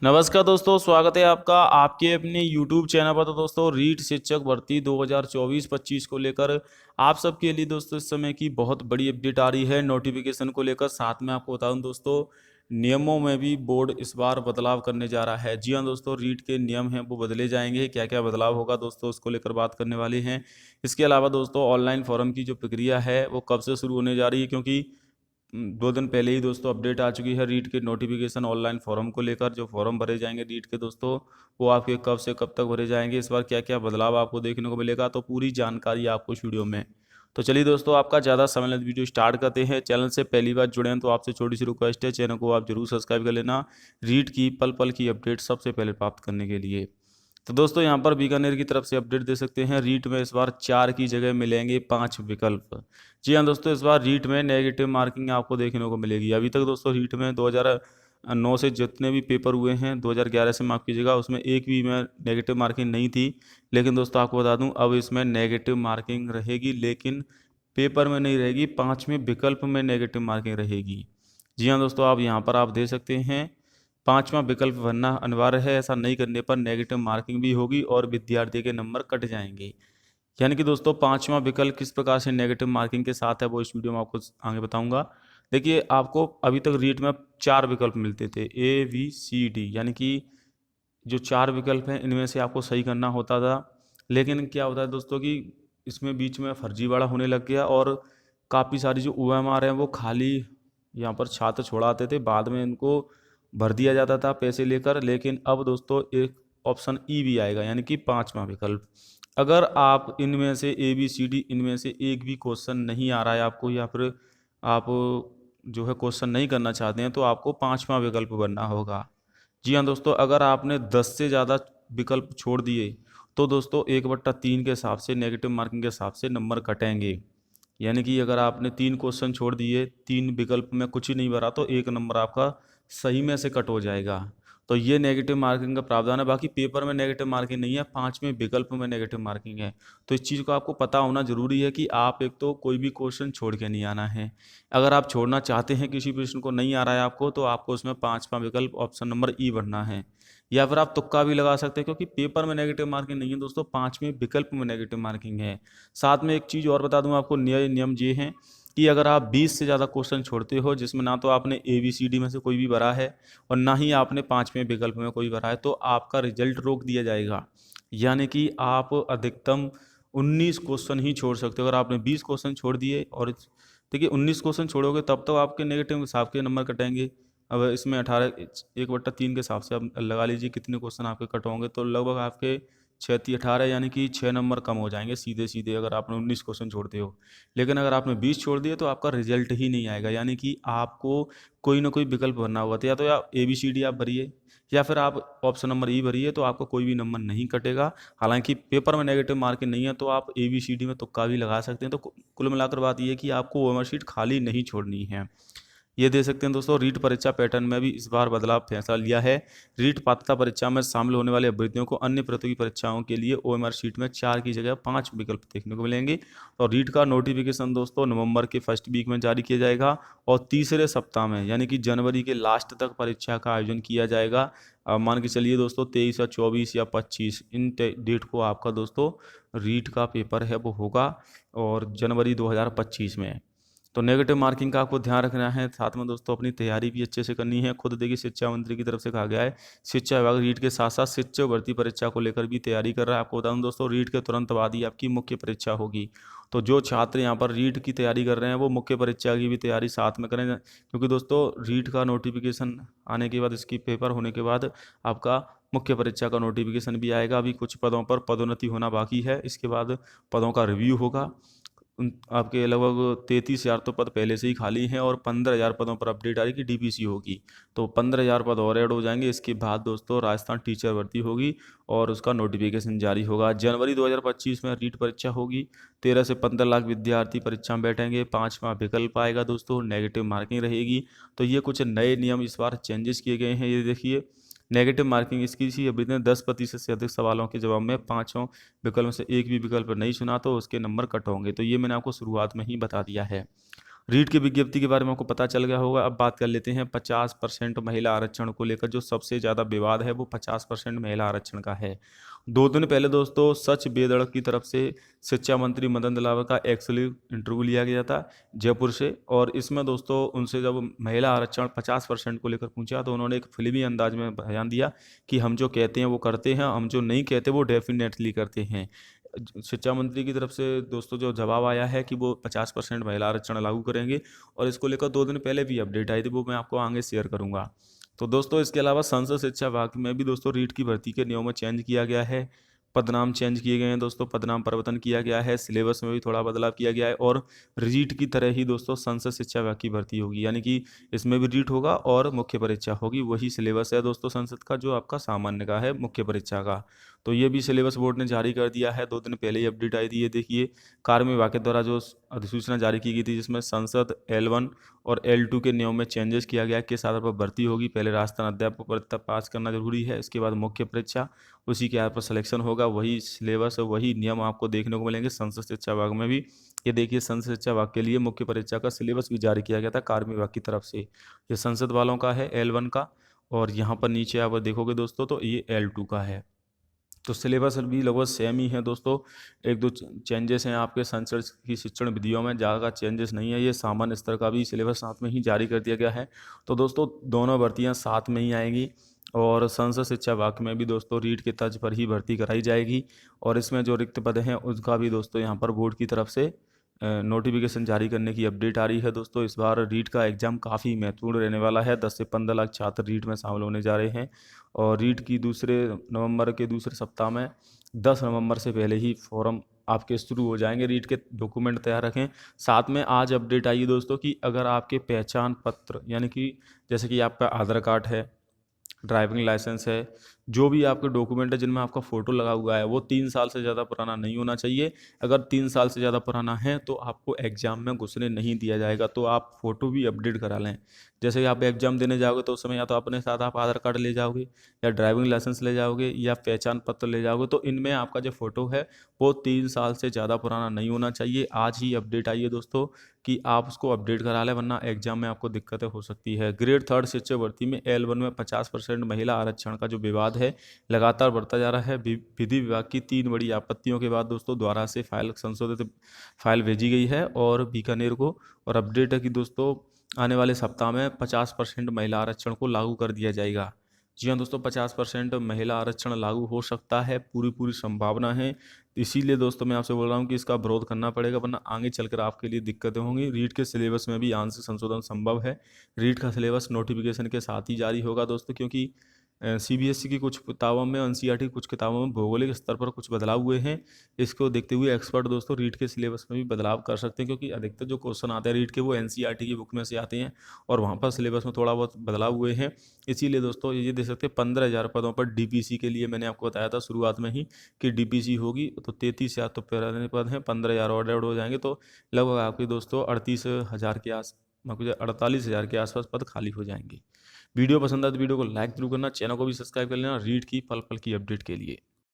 नमस्कार दोस्तों, स्वागत है आपका आपके अपने YouTube चैनल पर। तो दोस्तों, रीट शिक्षक भर्ती 2024-25 को लेकर आप सबके लिए दोस्तों इस समय की बहुत बड़ी अपडेट आ रही है नोटिफिकेशन को लेकर। साथ में आपको बता दूं दोस्तों, नियमों में भी बोर्ड इस बार बदलाव करने जा रहा है। जी हाँ दोस्तों, रीट के नियम हैं वो बदले जाएंगे। क्या क्या बदलाव होगा दोस्तों, उसको लेकर बात करने वाले हैं। इसके अलावा दोस्तों, ऑनलाइन फॉर्म की जो प्रक्रिया है वो कब से शुरू होने जा रही है, क्योंकि 2 दिन पहले ही दोस्तों अपडेट आ चुकी है रीट के नोटिफिकेशन ऑनलाइन फॉर्म को लेकर। जो फॉर्म भरे जाएंगे रीट के दोस्तों, वो आपके कब से कब तक भरे जाएंगे, इस बार क्या क्या बदलाव आपको देखने को मिलेगा, तो पूरी जानकारी आपको इस वीडियो में। तो चलिए दोस्तों, आपका ज़्यादा समय लेते वीडियो स्टार्ट करते हैं। चैनल से पहली बार जुड़े हैं तो आपसे छोटी सी रिक्वेस्ट है, चैनल को आप जरूर सब्सक्राइब कर लेना रीट की पल पल की अपडेट सबसे पहले प्राप्त करने के लिए। तो दोस्तों, यहाँ पर बीकानेर की तरफ से अपडेट दे सकते हैं। रीट में इस बार 4 की जगह मिलेंगे 5 विकल्प। जी हाँ दोस्तों, इस बार रीट में नेगेटिव मार्किंग आपको देखने को मिलेगी। अभी तक दोस्तों रीट में 2009 से जितने भी पेपर हुए हैं, 2011 से माफ़ कीजिएगा, उसमें एक भी में नेगेटिव मार्किंग नहीं थी। लेकिन दोस्तों आपको बता दूं, अब इसमें नेगेटिव मार्किंग रहेगी, लेकिन पेपर में नहीं रहेगी, 5वें विकल्प में नेगेटिव मार्किंग रहेगी। जी हाँ दोस्तों, आप यहाँ पर आप दे सकते हैं 5वां विकल्प भरना अनिवार्य है। ऐसा नहीं करने पर नेगेटिव मार्किंग भी होगी और विद्यार्थी के नंबर कट जाएंगे। यानी कि दोस्तों, 5वां विकल्प किस प्रकार से नेगेटिव मार्किंग के साथ है वो इस वीडियो में आपको आगे बताऊंगा। देखिए, आपको अभी तक रीट में 4 विकल्प मिलते थे, A B C D, यानी कि जो 4 विकल्प हैं इनमें से आपको सही करना होता था। लेकिन क्या होता है दोस्तों कि इसमें बीच में फर्जीवाड़ा होने लग गया और काफ़ी सारी जो OMR हैं वो खाली यहाँ पर छात्र छोड़ाते थे, बाद में इनको भर दिया जाता था पैसे लेकर। लेकिन अब दोस्तों एक ऑप्शन ई भी आएगा, यानी कि 5वां विकल्प। अगर आप इनमें से ABCD इनमें से एक भी क्वेश्चन नहीं आ रहा है आपको, या फिर आप जो है क्वेश्चन नहीं करना चाहते हैं, तो आपको 5वां विकल्प भरना होगा। जी हाँ दोस्तों, अगर आपने 10 से ज़्यादा विकल्प छोड़ दिए तो दोस्तों 1/3 के हिसाब से, नेगेटिव मार्किंग के हिसाब से नंबर कटेंगे। यानी कि अगर आपने 3 क्वेश्चन छोड़ दिए, 3 विकल्प में कुछ ही नहीं भरा, तो 1 नंबर आपका सही में से कट हो जाएगा। तो ये नेगेटिव मार्किंग का प्रावधान है। बाकी पेपर में नेगेटिव मार्किंग नहीं है, 5वें विकल्प में नेगेटिव मार्किंग है। तो इस चीज़ को आपको पता होना जरूरी है कि आप एक तो कोई भी क्वेश्चन छोड़ के नहीं आना है। अगर आप छोड़ना चाहते हैं, किसी प्रश्न को नहीं आ रहा है आपको, तो आपको उसमें 5वां विकल्प ऑप्शन नंबर ई भरना है। या फिर आप तुक्का भी लगा सकते हैं, क्योंकि पेपर में नेगेटिव मार्किंग नहीं है दोस्तों, 5वें विकल्प में नेगेटिव मार्किंग है। साथ में एक चीज़ और बता दूं आपको, नए नियम ये हैं कि अगर आप 20 से ज़्यादा क्वेश्चन छोड़ते हो जिसमें ना तो आपने ABCD में से कोई भी भरा है और ना ही आपने 5वें विकल्प में कोई भरा है, तो आपका रिजल्ट रोक दिया जाएगा। यानी कि आप अधिकतम 19 क्वेश्चन ही छोड़ सकते हो। अगर आपने 20 क्वेश्चन छोड़ दिए, और देखिए 19 क्वेश्चन छोड़ोगे तब तो आपके नेगेटिव हिसाब के नंबर कटेंगे। अब इसमें 1/3 के हिसाब से आप लगा लीजिए कितने क्वेश्चन आपके कट होंगे, तो लगभग आपके 6×18 यानी कि 6 नंबर कम हो जाएंगे सीधे सीधे, अगर आपने 19 क्वेश्चन छोड़ते हो। लेकिन अगर आपने 20 छोड़ दिए तो आपका रिजल्ट ही नहीं आएगा। यानी कि आपको कोई ना कोई विकल्प भरना होगा, तो या ABCD आप भरिए, या फिर आप ऑप्शन नंबर ई भरिए, तो आपको कोई भी नंबर नहीं कटेगा। हालांकि पेपर में नेगेटिव मार्किंग नहीं है, तो आप ABCD में तुक्का भी लगा सकते हैं। तो कुल मिलाकर बात यह है कि आपको OMR शीट खाली नहीं छोड़नी है। ये दे सकते हैं दोस्तों, रीट परीक्षा पैटर्न में भी इस बार बदलाव फैसला लिया है। रीट पात्रता परीक्षा में शामिल होने वाले अभ्यर्थियों को अन्य प्रतियोगी परीक्षाओं के लिए OMR शीट में 4 की जगह 5 विकल्प देखने को मिलेंगे। और रीट का नोटिफिकेशन दोस्तों नवंबर के फर्स्ट वीक में जारी किया जाएगा, और तीसरे सप्ताह में यानी कि जनवरी के लास्ट तक परीक्षा का आयोजन किया जाएगा। मान के चलिए दोस्तों 23 या 24 या 25 इन डेट को आपका दोस्तों रीट का पेपर है वो होगा, और जनवरी 2025 में। तो नेगेटिव मार्किंग का आपको ध्यान रखना है। साथ में दोस्तों अपनी तैयारी भी अच्छे से करनी है। खुद देखिए, शिक्षा मंत्री की तरफ से कहा गया है, शिक्षा विभाग रीट के साथ साथ शिक्षक भर्ती परीक्षा को लेकर भी तैयारी कर रहा है। आपको बता दूं दोस्तों, रीट के तुरंत बाद ही आपकी मुख्य परीक्षा होगी। तो जो छात्र यहाँ पर रीट की तैयारी कर रहे हैं वो मुख्य परीक्षा की भी तैयारी साथ में करें, क्योंकि दोस्तों रीट का नोटिफिकेशन आने के बाद, इसकी पेपर होने के बाद आपका मुख्य परीक्षा का नोटिफिकेशन भी आएगा। अभी कुछ पदों पर पदोन्नति होना बाकी है, इसके बाद पदों का रिव्यू होगा। आपके लगभग 33,000 तो पद पहले से ही खाली हैं, और 15,000 पदों पर अपडेट आ रही कि DPC होगी। तो 15,000 पद और ऐड हो जाएंगे। इसके बाद दोस्तों राजस्थान टीचर भर्ती होगी, और उसका नोटिफिकेशन जारी होगा। जनवरी 2025 में रीट परीक्षा होगी। 13 से 15 लाख विद्यार्थी परीक्षा में बैठेंगे। 5वां विकल्प आएगा दोस्तों, नेगेटिव मार्किंग रहेगी। तो ये कुछ नए नियम इस बार चेंजेस किए गए हैं। ये देखिए, नेगेटिव मार्किंग इसकी सी अभी 10% से अधिक सवालों के जवाब में 5 विकल्प में से एक भी विकल्प नहीं चुना तो उसके नंबर कट होंगे। तो ये मैंने आपको शुरुआत में ही बता दिया है। रीट की विज्ञप्ति के बारे में आपको पता चल गया होगा। अब बात कर लेते हैं 50% महिला आरक्षण को लेकर। जो सबसे ज़्यादा विवाद है वो 50% महिला आरक्षण का है। 2 दिन पहले दोस्तों सच बेधड़क की तरफ से शिक्षा मंत्री मदन दलावर का एक्सक्लूसिव इंटरव्यू लिया गया था जयपुर से, और इसमें दोस्तों उनसे जब महिला आरक्षण 50% को लेकर पूछा तो उन्होंने एक फिल्मी अंदाज में बयान दिया कि हम जो कहते हैं वो करते हैं, हम जो नहीं कहते वो डेफिनेटली करते हैं। शिक्षा मंत्री की तरफ से दोस्तों जो जवाब आया है कि वो 50% महिला आरक्षण लागू करेंगे, और इसको लेकर 2 दिन पहले भी अपडेट आई थी, वो मैं आपको आगे शेयर करूंगा। तो दोस्तों इसके अलावा संसद शिक्षा विभाग में भी दोस्तों रीट की भर्ती के नियमों में चेंज किया गया है। पदनाम चेंज किए गए हैं दोस्तों, पदनाम परिवर्तन किया गया है, सिलेबस में भी थोड़ा बदलाव किया गया है, और रीट की तरह ही दोस्तों संसद शिक्षा विभाग की भर्ती होगी, यानी कि इसमें भी रीट होगा और मुख्य परीक्षा होगी। वही सिलेबस है दोस्तों संसद का जो आपका सामान्य का है मुख्य परीक्षा का। तो ये भी सिलेबस बोर्ड ने जारी कर दिया है, 2 दिन पहले ही अपडेट आई थी। ये देखिए कार्य विभाग के द्वारा जो अधिसूचना जारी की गई थी जिसमें संसद L1 और L2 के नियम में चेंजेस किया गया, किस आधार पर भर्ती होगी। पहले राजस्थान अध्यापक परीक्षा पास करना जरूरी है, इसके बाद मुख्य परीक्षा, उसी के आधार पर सिलेक्शन होगा। वही सिलेबस वही नियम आपको देखने को मिलेंगे संसद शिक्षा विभाग में भी। ये देखिए संसद शिक्षा विभाग के लिए मुख्य परीक्षा का सिलेबस भी जारी किया गया था कार्य विभाग की तरफ से। ये संसद वालों का है L1 का, और यहाँ पर नीचे आप देखोगे दोस्तों तो ये L2 का है। तो सिलेबस भी लगभग सेम ही है दोस्तों। 1-2 चेंजेस हैं आपके संसद की शिक्षण विधियों में, ज़्यादा चेंजेस नहीं है। ये सामान्य स्तर का भी सिलेबस साथ में ही जारी कर दिया गया है। तो दोस्तों दोनों भर्तियां साथ में ही आएंगी, और संसद शिक्षा विभाग में भी दोस्तों रीट के तर्ज पर ही भर्ती कराई जाएगी, और इसमें जो रिक्त पद हैं उसका भी दोस्तों यहाँ पर बोर्ड की तरफ से नोटिफिकेशन जारी करने की अपडेट आ रही है दोस्तों। इस बार रीट का एग्ज़ाम काफ़ी महत्वपूर्ण रहने वाला है। 10 से 15 लाख छात्र रीट में शामिल होने जा रहे हैं, और रीट की नवंबर के दूसरे सप्ताह में 10 नवंबर से पहले ही फॉर्म आपके शुरू हो जाएंगे। रीट के डॉक्यूमेंट तैयार रखें। साथ में आज अपडेट आई है दोस्तों कि अगर आपके पहचान पत्र, यानी कि जैसे कि आपका आधार कार्ड है, ड्राइविंग लाइसेंस है, जो भी आपके डॉक्यूमेंट है जिनमें आपका फ़ोटो लगा हुआ है, वो 3 साल से ज़्यादा पुराना नहीं होना चाहिए। अगर 3 साल से ज़्यादा पुराना है तो आपको एग्ज़ाम में घुसने नहीं दिया जाएगा। तो आप फ़ोटो भी अपडेट करा लें। जैसे कि आप एग्ज़ाम देने जाओगे तो उस समय या तो अपने साथ आप आधार कार्ड ले जाओगे, या ड्राइविंग लाइसेंस ले जाओगे, या पहचान पत्र ले जाओगे। तो इनमें आपका जो फ़ोटो है वो 3 साल से ज़्यादा पुराना नहीं होना चाहिए। आज ही अपडेट आई है दोस्तों कि आप उसको अपडेट करा लें, वरना एग्जाम में आपको दिक्कतें हो सकती है। ग्रेड 3 शिक्षक भर्ती में L1 में 50% महिला आरक्षण का जो विवाद है लगातार बढ़ता जा रहा है। विधि विभाग की 3 बड़ी आपत्तियों के बाद दोस्तों द्वारा से संशोधित फाइल भेजी गई है और बीकानेर को, और अपडेट है कि दोस्तों आने वाले सप्ताह में 50% महिला आरक्षण को लागू कर दिया जाएगा। जी हाँ दोस्तों, 50% महिला आरक्षण लागू हो सकता है, पूरी संभावना है। इसीलिए दोस्तों मैं आपसे बोल रहा हूँ कि इसका विरोध करना पड़ेगा, वरना आगे चलकर आपके लिए दिक्कतें होंगी। रीट के सिलेबस में भी आंशिक संशोधन संभव है। रीट का सिलेबस नोटिफिकेशन के साथ ही जारी होगा दोस्तों, क्योंकि CBSE की कुछ किताबों में, NCERT की कुछ किताबों में भौगोलिक स्तर पर कुछ बदलाव हुए हैं। इसको देखते हुए एक्सपर्ट दोस्तों रीट के सिलेबस में भी बदलाव कर सकते हैं, क्योंकि अधिकतर जो क्वेश्चन आते हैं रीट के वो NCERT की बुक में से आते हैं, और वहाँ पर सिलेबस में थोड़ा बहुत बदलाव हुए हैं। इसीलिए दोस्तों ये देख सकते हैं 15,000 पदों पर DPC के लिए मैंने आपको बताया था शुरुआत में ही कि DPC होगी, तो 33 या तो पद हैं, 15,000 और ऐड हो जाएंगे, तो लगभग आपके दोस्तों 38,000 के 48,000 के आसपास पद खाली हो जाएंगे। वीडियो पसंद आए तो वीडियो को लाइक जरूर करना, चैनल को भी सब्सक्राइब कर लेना रीट की पल पल की अपडेट के लिए।